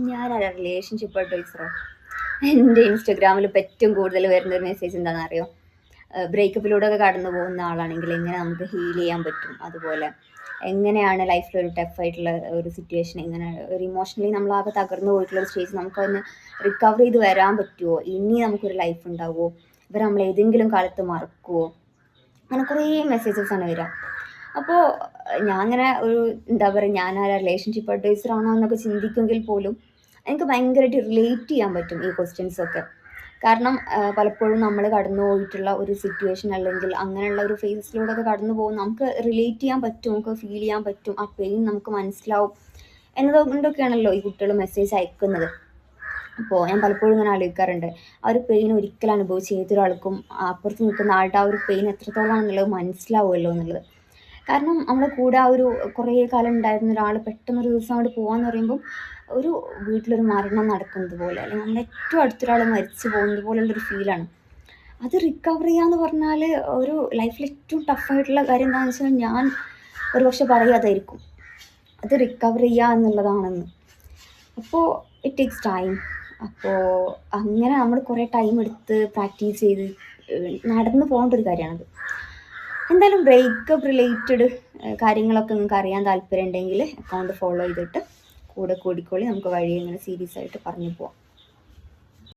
ഞാനൊരു റിലേഷൻഷിപ്പ് അഡ്വൈസറോ? എൻ്റെ ഇൻസ്റ്റഗ്രാമിൽ ഇപ്പോൾ ഏറ്റവും കൂടുതൽ വരുന്നൊരു മെസ്സേജ് എന്താണെന്ന് അറിയോ? ബ്രേക്കപ്പിലൂടെ ഒക്കെ കടന്നു പോകുന്ന ആളാണെങ്കിൽ എങ്ങനെ നമുക്ക് ഹീൽ ചെയ്യാൻ പറ്റും, അതുപോലെ എങ്ങനെയാണ് ലൈഫിൽ ഒരു ടഫായിട്ടുള്ള ഒരു സിറ്റുവേഷൻ, എങ്ങനെ ഒരു ഇമോഷണലി നമ്മളാകെ തകർന്നു പോയിട്ടുള്ള ഒരു സ്റ്റേജ് നമുക്കതൊന്ന് റിക്കവർ ചെയ്ത് വരാൻ പറ്റുമോ, ഇനി നമുക്കൊരു ലൈഫ് ഉണ്ടാവുമോ, ഇവർ നമ്മൾ ഏതെങ്കിലും കാലത്ത് മറക്കുമോ, അങ്ങനെ കുറേ മെസ്സേജസാണ് വരിക. അപ്പോൾ ഞാൻ അങ്ങനെ ഒരു എന്താ പറയുക, ഞാൻ ആ റിലേഷൻഷിപ്പ് അഡ്വൈസർ ആണോ എന്നൊക്കെ ചിന്തിക്കുമെങ്കിൽ പോലും എനിക്ക് ഭയങ്കരമായിട്ട് റിലേറ്റ് ചെയ്യാൻ പറ്റും ഈ ക്വസ്റ്റ്യൻസൊക്കെ. കാരണം പലപ്പോഴും നമ്മൾ കടന്നു പോയിട്ടുള്ള ഒരു സിറ്റുവേഷൻ അല്ലെങ്കിൽ അങ്ങനെയുള്ള ഒരു ഫേസിലൂടെ ഒക്കെ കടന്നു പോകും, നമുക്ക് റിലേറ്റ് ചെയ്യാൻ പറ്റും, നമുക്ക് ഫീൽ ചെയ്യാൻ പറ്റും, ആ പെയിൻ നമുക്ക് മനസ്സിലാവും എന്നതുകൊണ്ടൊക്കെയാണല്ലോ ഈ കുട്ടികൾ മെസ്സേജ് അയക്കുന്നത്. അപ്പോൾ ഞാൻ പലപ്പോഴും ഇങ്ങനെ ആലോചിക്കാറുണ്ട്, ആ ഒരു പെയിൻ ഒരിക്കലും അനുഭവിച്ച ഏതൊരാൾക്കും അപ്പുറത്ത് നിൽക്കുന്ന ആളുടെ ആ ഒരു പെയിൻ എത്രത്തോളാണെന്നുള്ളത് മനസ്സിലാവുമല്ലോ എന്നുള്ളത്. കാരണം നമ്മുടെ കൂടെ ആ ഒരു കുറേ കാലം ഉണ്ടായിരുന്ന ഒരാൾ പെട്ടെന്നൊരു ദിവസം അങ്ങോട്ട് പോകാന്ന് പറയുമ്പോൾ ഒരു വീട്ടിലൊരു മരണം നടക്കുന്നത് പോലെ, അല്ലെങ്കിൽ നമ്മുടെ ഏറ്റവും അടുത്തൊരാൾ മരിച്ചു പോകുന്നത് പോലുള്ളൊരു ഫീലാണ്. അത് റിക്കവർ ചെയ്യാന്ന് പറഞ്ഞാൽ ഒരു ലൈഫിൽ ഏറ്റവും ടഫായിട്ടുള്ള കാര്യം എന്താണെന്ന് വെച്ചാൽ ഞാൻ ഒരു പക്ഷെ പറയാതായിരിക്കും, അത് റിക്കവർ ചെയ്യുക എന്നുള്ളതാണെന്ന്. അപ്പോൾ ഇറ്റ് ടേക്സ് ടൈം. അപ്പോൾ അങ്ങനെ നമ്മൾ കുറേ ടൈം എടുത്ത് പ്രാക്ടീസ് ചെയ്ത് നടന്നു പോകേണ്ട ഒരു കാര്യമാണത്. എന്തായാലും ബ്രേക്കപ്പ് റിലേറ്റഡ് കാര്യങ്ങളൊക്കെ നിങ്ങൾക്ക് അറിയാൻ താല്പര്യം ഉണ്ടെങ്കിൽ അക്കൗണ്ട് ഫോളോ ചെയ്തിട്ട് കൂടെ കൂടിക്കോളി, നമുക്ക് വഴി ഇങ്ങനെ സീരീസ് ആയിട്ട് പറഞ്ഞു പോവാം.